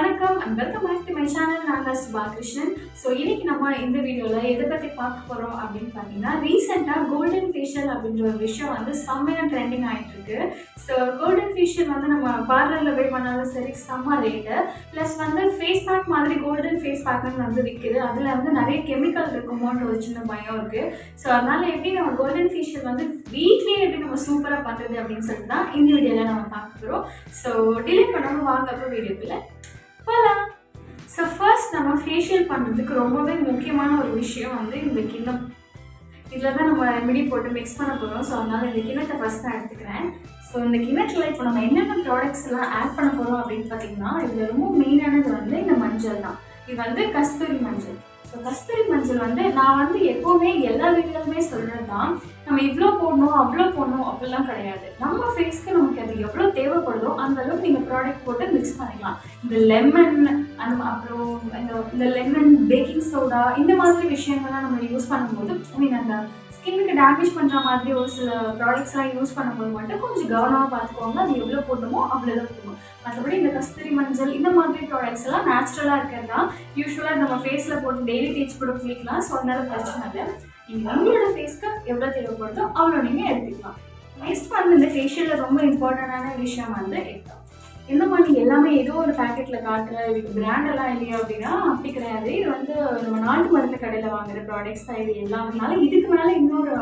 வணக்கம் and welcome back to my channel. நான் தான் சுபா கிருஷ்ணன். ஸோ இன்னைக்கு நம்ம இந்த வீடியோவில் எதை பற்றி பார்க்க போகிறோம் அப்படின்னு பார்த்தீங்கன்னா, ரீசெண்டாக கோல்டன் ஃபேஷியல் அப்படின்ற ஒரு விஷயம் வந்து செம்மையாக ட்ரெண்டிங் ஆகிட்டு இருக்கு. ஸோ கோல்டன் ஃபேஷியல் வந்து நம்ம பார்லரில் போய் பண்ணாலும் சரி செம்ம ரேட்டு. ப்ளஸ் வந்து ஃபேஸ் பேக் மாதிரி கோல்டன் ஃபேஸ் பேக்குன்னு வந்து விற்குது. அதில் வந்து நிறைய கெமிக்கல் இருக்குமோன்ற ஒரு சின்ன பயம் இருக்குது. ஸோ அதனால் எப்படி நம்ம கோல்டன் ஃபேஷியல் வந்து வீட்லேயே எப்படி நம்ம சூப்பராக பண்ணுறது அப்படின்னு சொல்லிட்டு தான் இந்த வீடியோவில் நம்ம பார்க்க போகிறோம். ஸோ டிலே பண்ணாமல் வாங்க அப்புறம் வீடியோக்குள்ள போகலாம். ஸோ ஃபர்ஸ்ட் நம்ம ஃபேஷியல் பண்ணுறதுக்கு ரொம்பவே முக்கியமான ஒரு விஷயம் வந்து இந்த கிண்ணம். இதில் தான் நம்ம ரெமெடி போட்டு மிக்ஸ் பண்ண போகிறோம். ஸோ அதனால் இந்த கிண்ணத்தை ஃபஸ்ட் நான் எடுத்துக்கிறேன். ஸோ இந்த கிண்ணத்தில் இப்போ நம்ம என்னென்ன ப்ராடக்ட்ஸ் எல்லாம் ஆட் பண்ண போகிறோம் அப்படின்னு பார்த்தீங்கன்னா, இதில் ரொம்ப மெயினானது வந்து இந்த மஞ்சள் தான். இது வந்து கஸ்தூரி மஞ்சள். ஸோ கஸ்தூரி மஞ்சள் வந்து நான் வந்து எப்போவுமே எல்லா வீடியோலுமே சொல்கிறது தான், நம்ம இவ்வளோ போடணும் அவ்வளோ போடணும் அப்படிலாம் கிடையாது. நம்ம ஃபேஸ்க்கு நமக்கு அது எவ்வளோ தேவைப்படுதோ அந்த அளவுக்கு நீங்கள் ப்ராடக்ட் போட்டு மிக்ஸ் பண்ணிக்கலாம். இந்த லெமன் அப்புறம் இந்த லெமன், பேக்கிங் சோடா இந்த மாதிரி விஷயங்கள்லாம் நம்ம யூஸ் பண்ணும்போது அந்த ஸ்கின்னுக்கு டேமேஜ் பண்ணுற மாதிரி ஒரு சில ப்ராடக்ட்ஸ்லாம் யூஸ் பண்ணும்போது மட்டும் கொஞ்சம் கவனமாக பார்த்துக்கோங்க. அது எவ்வளோ போடணுமோ அவ்வளோதான் போடணும். மற்றபடி இந்த கஸ்தூரி மஞ்சள் இந்த மாதிரி ப்ராடக்ட்ஸ் எல்லாம் நேச்சுரலாக இருக்கிறது தான். யூஸ்வலாக நம்ம ஃபேஸில் போட்டு டெய்லி தேய்ச்சி கூட குளிக்கலாம். ஸோ அதனால பிரச்சனை இல்லை. நீங்கள் உங்களோட ஃபேஸ்க்கு எவ்வளோ தேவைப்படுதோ அவ்வளோ நீங்கள் எடுத்துக்கலாம். நெக்ஸ்ட் வந்து இந்த ஃபேஷியலில் ரொம்ப இம்பார்ட்டண்டான விஷயம் வந்து எக்ஸாம். இந்த மாதிரி எல்லாமே ஏதோ ஒரு பேக்கெட்டில் காட்டுற இதுக்கு பிராண்டெல்லாம் இல்லையா அப்படின்னா அப்படி கிடையாது. இது வந்து நம்ம நாட்டு மருந்து கடையில் வாங்குகிற ப்ராடக்ட்ஸ் தான் இது எல்லாமே. இதுக்கு மேலே இன்னொரு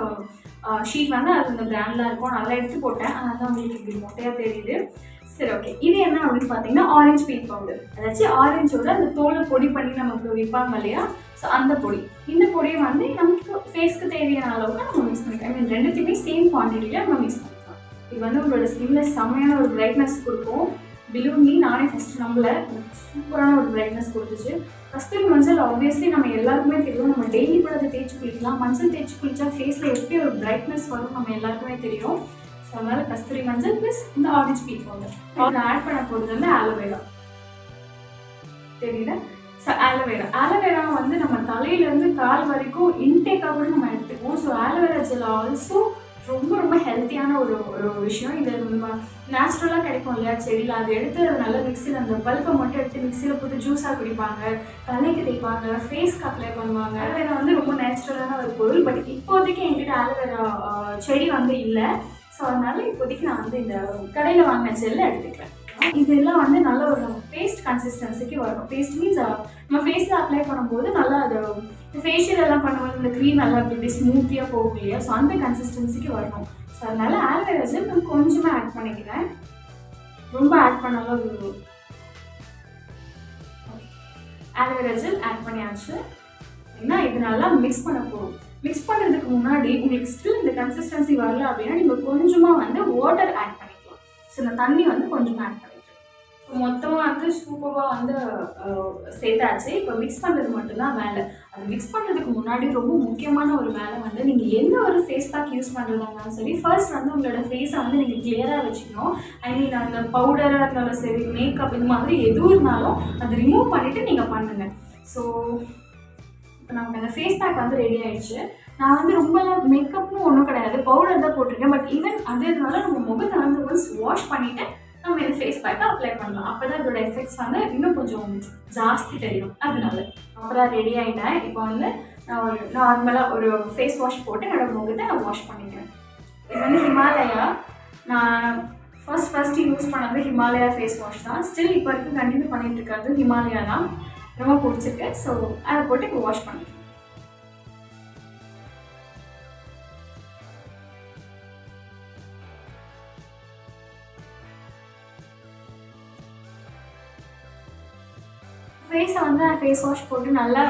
ஷீட் வந்து அது இந்த பிராண்டில் இருக்கும். நல்லா எடுத்து போட்டேன். அதனால தான் உங்களுக்கு இப்படி மொட்டையாக தெரியுது. சரி, ஓகே. இது என்ன அப்படின்னு பார்த்தீங்கன்னா, ஆரஞ்சு பீட் பவுடர். அதாச்சும் ஆரஞ்சோட அந்த தோலை பொடி பண்ணி நமக்கு விற்பாங்க இல்லையா, ஸோ அந்த பொடி. இந்த பொடியை வந்து நமக்கு ஃபேஸ்க்கு தேவையான அளவுக்கு நம்ம மிக்ஸ் பண்ணிக்கலாம். ரெண்டுத்தையுமே சேம் குவான்டிட்டியில் நம்ம மிக்ஸ் பண்ணிக்கலாம். இது வந்து உங்களோட ஸ்கின்ல செம்மையான ஒரு பிரைட்னஸ் கொடுக்கும். பிலூனி நானே ஃபஸ்ட்டு நம்மள சூப்பரான ஒரு பிரைட்னஸ் கொடுத்துச்சு. கஸ்தூரி மஞ்சள் ஆப்வியஸ்லி நம்ம எல்லாருக்குமே தெரியும். நம்ம டெய்லி கூட அதை தேய்ச்சி குளிக்கலாம். மஞ்சள் தேய்ச்சி குளிச்சா ஃபேஸில் எப்படி ஒரு பிரைட்னஸ் வரும் நம்ம எல்லாருக்குமே தெரியும். ஸோ அதனால் கஸ்தூரி மஞ்சள் ப்ளஸ் இந்த ஆரஞ்சு பீட் பவுடர். அதில் ஆட் பண்ண போகிறது வந்து ஆலோவேரா. தெரியல. ஸோ ஆலோவேரா வந்து நம்ம தலையிலேருந்து கால் வரைக்கும் இன்டேக்காக கூட நம்ம எடுத்துக்குவோம். ஸோ ஆலோவேரா ஜெல் ஆல்சோ ரொம்ப ரொம்ப ஹெல்த்தியான ஒரு விஷயம். இது நம்ம நேச்சுரலாக கிடைக்கும் இல்லையா செடியில். அதை எடுத்து நல்லா மிக்சியில் அந்த பல்பை மட்டும் எடுத்து மிக்சியில் போட்டு ஜூஸாக குடிப்பாங்க, தலைக்கு தேய்ப்பாங்க, ஃபேஸ்க்கு அப்ளை பண்ணுவாங்க. ஆலோவேரா வந்து ரொம்ப நேச்சுரலான ஒரு பொருள். பட் இப்போதைக்கு என்கிட்ட ஆலோவேரா செடி வந்து இல்லை. ஸோ அதனால இப்போதைக்கு நான் வந்து இந்த கடையில் வாங்கின ஜெல்லை எடுத்துக்கிறேன். இதெல்லாம் வந்து நல்ல ஒரு பேஸ்ட் கன்சிஸ்டன்சிக்கு வரும். பேஸ்ட் மீன்ஸ் நம்ம ஃபேஸில் அப்ளை பண்ணும்போது நல்லா அது ஃபேஷியல் எல்லாம் பண்ணும்போது இந்த க்ரீம் எல்லாம் இப்படி ஸ்மூத்தியாக போகும் இல்லையா, ஸோ அந்த கன்சிஸ்டன்சிக்கு வரணும். ஸோ அதனால ஆலோவேரா ஜெல் நான் கொஞ்சமாக ஆட் பண்ணிக்கிறேன். ரொம்ப ஆட் பண்ணாலும் ஆலோவேரா ஜெல் ஆட் பண்ணியாச்சு. ஏன்னா இது நல்லா மிக்ஸ் பண்ண போகும். மிக்ஸ் பண்ணுறதுக்கு முன்னாடி உங்களுக்கு ஸ்டில் இந்த கன்சிஸ்டன்சி வரல அப்படின்னா நீங்கள் கொஞ்சமாக வந்து வாட்டர் ஆட் பண்ணிக்கலாம். ஸோ இந்த தண்ணி வந்து கொஞ்சமாக ஆட் பண்ணிக்கலாம். மொத்தமாக வந்து சூப்பராக வந்து சேர்த்தாச்சு. இப்போ மிக்ஸ் பண்ணுறது மட்டும்தான் வேலை. அது மிக்ஸ் பண்ணுறதுக்கு முன்னாடி ரொம்ப முக்கியமான ஒரு வேலை வந்து, நீங்கள் எந்த ஒரு ஃபேஸ் பேக் யூஸ் பண்ணுறதாலும் சரி, ஃபர்ஸ்ட் வந்து உங்களோட ஃபேஸை வந்து நீங்கள் கிளியராக வச்சுக்கணும். அந்த பவுடராக இருந்தாலும் சரி, மேக்கப் இந்த மாதிரி எதுவும் இருந்தாலும் அதை ரிமூவ் பண்ணிவிட்டு நீங்கள் பண்ணுங்கள். ஸோ இப்போ நமக்கு அந்த ஃபேஸ் பேக் வந்து ரெடி ஆகிடுச்சு. நான் வந்து ரொம்பலாம் மேக்கப்னு ஒன்றும் கிடையாது, பவுடர் தான் போட்டிருக்கேன். பட் ஈவன் அதனால நம்ம முகத்தை வந்து ஒன்ஸ் வாஷ் பண்ணிவிட்டு நம்ம இந்த ஃபேஸ் பேக்கை அப்ளை பண்ணலாம். அப்போ தான் இதோட எஃபெக்ட்ஸ் வந்து இன்னும் கொஞ்சம் ஜாஸ்தி தெரியும். அதனால அப்புறம் ரெடி ஆகிட்டேன். இப்போ வந்து நான் ஒரு நார்மலாக ஒரு ஃபேஸ் வாஷ் போட்டு என்னோடய முகத்தை நான் வாஷ் பண்ணிக்கிறேன். இது வந்து ஹிமாலயா. நான் ஃபஸ்ட்டு யூஸ் பண்ணது ஹிமாலயா ஃபேஸ் வாஷ் தான். ஸ்டில் இப்போ வரைக்கும் கண்டினியூ பண்ணிகிட்டு இருக்கிறது ஹிமாலயா தான். ரொம்ப பிடிச்சிருக்கு. ஸோ அதை போட்டு இப்போ வாஷ் பண்ணிக்கிறேன். ஃபேஸை வந்து நான் ஃபேஸ் வாஷ் போட்டு நல்லா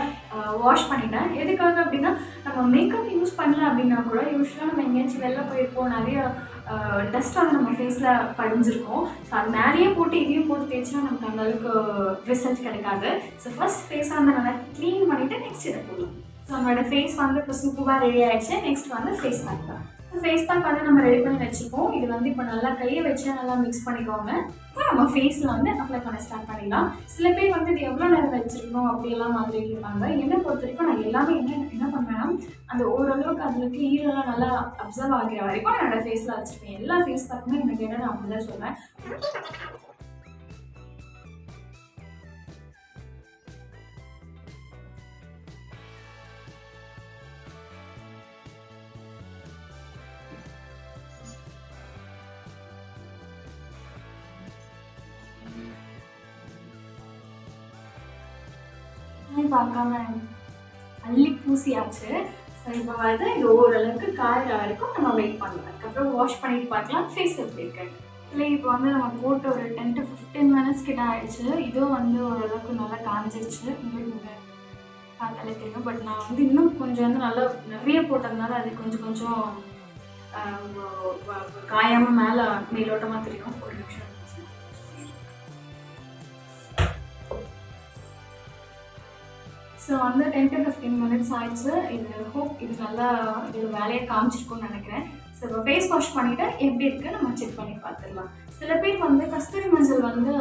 வாஷ் பண்ணிட்டேன். எதுக்காக அப்படின்னா, நம்ம மேக்கப் யூஸ் பண்ணல அப்படின்னா கூட யூஸ்வலாக நம்ம எங்கேயாச்சும் வெளில போயிருப்போம், நிறைய டஸ்ட் வந்து நம்ம ஃபேஸில் படிஞ்சிருக்கும். ஸோ அது நிறைய போட்டு இதையும் போட்டு தேய்ச்சினா நமக்கு அந்தளவுக்கு ரிசல்ட் கிடைக்காது. ஸோ ஃபர்ஸ்ட் ஃபேஸை வந்து நல்லா க்ளீன் பண்ணிவிட்டு நெக்ஸ்ட் இதை போடலாம். ஸோ நம்மளோட ஃபேஸ் வந்து இப்போ சூப்பராக ரெடி ஆகிடுச்சு. நெக்ஸ்ட் வந்து ஃபேஸ் பேக் தான். ஃபேஸ் பேக் வந்து நம்ம ரெடி பண்ணி வச்சுப்போம். இது வந்து இப்போ நல்லா கையை வச்சு நல்லா மிக்ஸ் பண்ணிக்கோங்க. இப்போ நம்ம ஃபேஸில் வந்து அப்ளை பண்ண ஸ்டார்ட் பண்ணிடலாம். சில பேர் வந்து இது எவ்வளோ நேரம் வச்சுருக்கணும் அப்படியெல்லாம் மாதிரி கேட்பாங்க. என்னை பொறுத்த வரைக்கும் நான் எல்லாமே என்ன பண்ணுவேன்னா, அந்த ஓரளவுக்கு அதுக்கு ஈரெல்லாம் நல்லா அப்சர்வ் ஆகிற வரைக்கும் நான் என்னோடய ஃபேஸில் வச்சுருப்பேன். எல்லா ஃபேஸ் பேக்குமே எனக்கு என்ன நான் அப்படி தான் சொல்லுவேன். பார்க்காம அள்ளி பூசியாச்சு. ஸோ இப்போ வந்து இது ஓரளவுக்கு காயிற வரைக்கும் நம்ம வெயிட் பண்ணலாம். அதுக்கப்புறம் வாஷ் பண்ணிட்டு பார்க்கலாம் ஃபேஸ் எப்படி இருக்கு. இல்லை இப்போ வந்து நம்ம போட்டு ஒரு 10 to 15 minutes கிட்ட ஆயிடுச்சு. இதுவும் வந்து ஓரளவுக்கு நல்லா காஞ்சிருச்சு. உங்களுக்கு பார்த்தாலே தெரியும். பட் நான் வந்து இன்னும் கொஞ்சம் வந்து நல்லா நிறைய போட்டதுனால அது கொஞ்சம் காயாமல் மேலோட்டமாக தெரியும். ஒரு நிமிஷம். ஸோ வந்து 10 to 15 minutes ஆயிடுச்சு. இது நல்லா இதோட வேலையை காமிச்சிருக்கும்னு நினைக்கிறேன். ஸோ இப்போ ஃபேஸ் வாஷ் பண்ணிவிட்டு எப்படி இருக்குது நம்ம செக் பண்ணி பார்த்துடலாம். சில பேர் வந்து கஸ்தூரி மஞ்சள் வந்து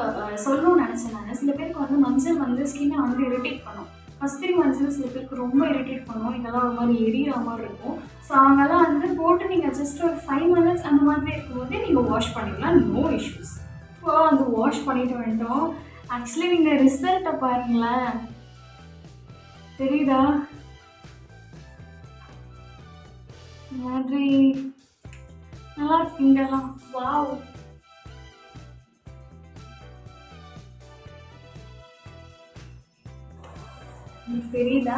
சொல்லணும்னு நினச்சேன் நான். சில பேருக்கு வந்து மஞ்சள் வந்து ஸ்கின்னை வந்து இரிட்டேட் பண்ணும். கஸ்தூரி மஞ்சள் சில பேருக்கு ரொம்ப இரிட்டேட் பண்ணும். இதெல்லாம் ஒரு மாதிரி எரியிற மாதிரி இருக்கும். ஸோ அவங்கெல்லாம் வந்து போட்டு நீங்கள் ஜஸ்ட் ஒரு 5 minutes அந்த மாதிரி இருக்கும்போதே நீங்கள் வாஷ் பண்ணிக்கலாம். No issues. இப்போ வந்து வாஷ் பண்ணிட்டு வந்துட்டோம். ஆக்சுவலி நீங்கள் ரிசல்ட்டை பாருங்களேன், தெரியுதா? மாதிரி நல்லா இருக்குங்கலாம். வாவ், தெரியுதா?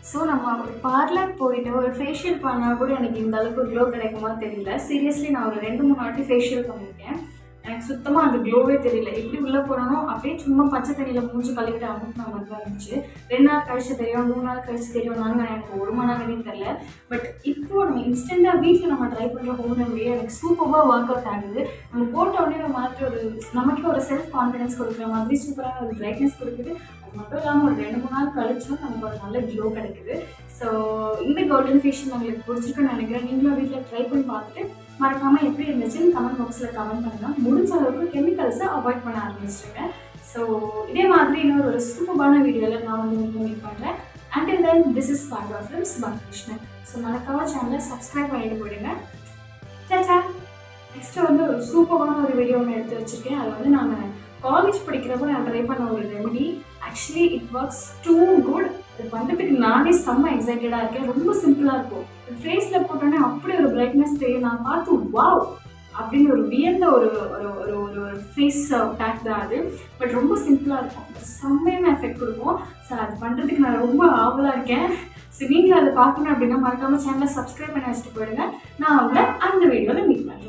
ஸோ நம்ம ஒரு பார்லர் போயிட்டு ஒரு ஃபேஷியல் பண்ணால் கூட எனக்கு இந்த அளவுக்கு க்ளோ கிடைக்குமா தெரியல. சீரியஸ்லி நான் ஒரு 2-3 வாட்டி ஃபேஷியல் பண்ணியிருக்கேன். எனக்கு சுத்தமாக அந்த க்ளோவே தெரியல. எப்படி உள்ளே போனோனோ அப்படியே சும்மா பச்சை தண்ணியில் மூஞ்சி கழுவிட்டு அமுக்கு நம்ம தான் இருந்துச்சு. 2 நாள் கழிச்சு தெரியும், 3 நாள் கழிச்சு தெரியும்னாலும் எனக்கு 1 மணி நேரம் தெரில. பட் இப்போது நம்ம இன்ஸ்டண்ட்டாக வீட்டில் நம்ம ட்ரை பண்ணுற ஹோம் ரெமடியே எனக்கு சூப்பராக ஒர்க் அவுட் ஆகுது. நம்ம போட்ட உடனே ஒரு மாதிரி ஒரு நமக்கு ஒரு செல்ஃப் கான்ஃபிடன்ஸ் கொடுக்குற மாதிரி சூப்பராக ஒரு பிரைட்னஸ் கொடுக்குது. அது மட்டும் இல்லாமல் ஒரு 2-3 நாள் கழிச்சும் நமக்கு ஒரு நல்ல க்ளோ கிடைக்குது. ஸோ இந்த கோல்டன் ஃபேஷியல் உங்களுக்கு பிடிச்சிருக்குன்னு நினைக்கிறேன். நீங்களும் வீட்டில் ட்ரை பண்ணி பார்த்துட்டு மறக்காமல் எப்படி இருந்துச்சுன்னு கமெண்ட் பாக்ஸில் கமெண்ட் பண்ணுங்கள். முடிஞ்ச அளவுக்கு கெமிக்கல்ஸை அவாய்ட் பண்ண ஆரம்பிச்சிருக்கேன். ஸோ இதே மாதிரி இன்னொரு ஒரு சூப்பரான வீடியோவில் நான் வந்து உங்களுக்கு மீட் பண்ணுறேன். Until then this is Panda films Balakrishnan. So மறக்காம சேனலை சப்ஸ்கிரைப் பண்ணிட்டு போயிடுங்க. டாடா. நெக்ஸ்ட்டு வந்து ஒரு சூப்பரான ஒரு வீடியோ ஒன்று எடுத்து வச்சுருக்கேன். அது வந்து நான் காலேஜ் படிக்கிறப்ப நான் ட்ரை பண்ண ஒரு remedy. Actually it works too good. இது பண்ணுறதுக்கு நானே செம்ம எக்ஸைட்டடாக இருக்கேன். ரொம்ப சிம்பிளாக இருக்கும். ஃபேஸில் போட்டோன்னே அப்படி ஒரு பிரைட்னஸ் தெரியும். நான் பார்த்து வாவ் அப்படின்னு ஒரு வியந்த ஒரு ஒரு ஒரு ஃபேஸ் பேக் தான் அது. பட் ரொம்ப சிம்பிளாக இருக்கும். செம்மையான எஃபெக்ட் கொடுக்கும். ஸோ அது பண்ணுறதுக்கு நான் ரொம்ப ஆவலாக இருக்கேன். ஸோ நீங்களும் அதை பார்க்கணும் அப்படின்னா மறக்காமல் சேனலை சப்ஸ்கிரைப் பண்ணி வச்சுட்டு போயிடுங்க. நான் அவங்கள அந்த வீடியோவில் மீட் பண்ணுறேன்.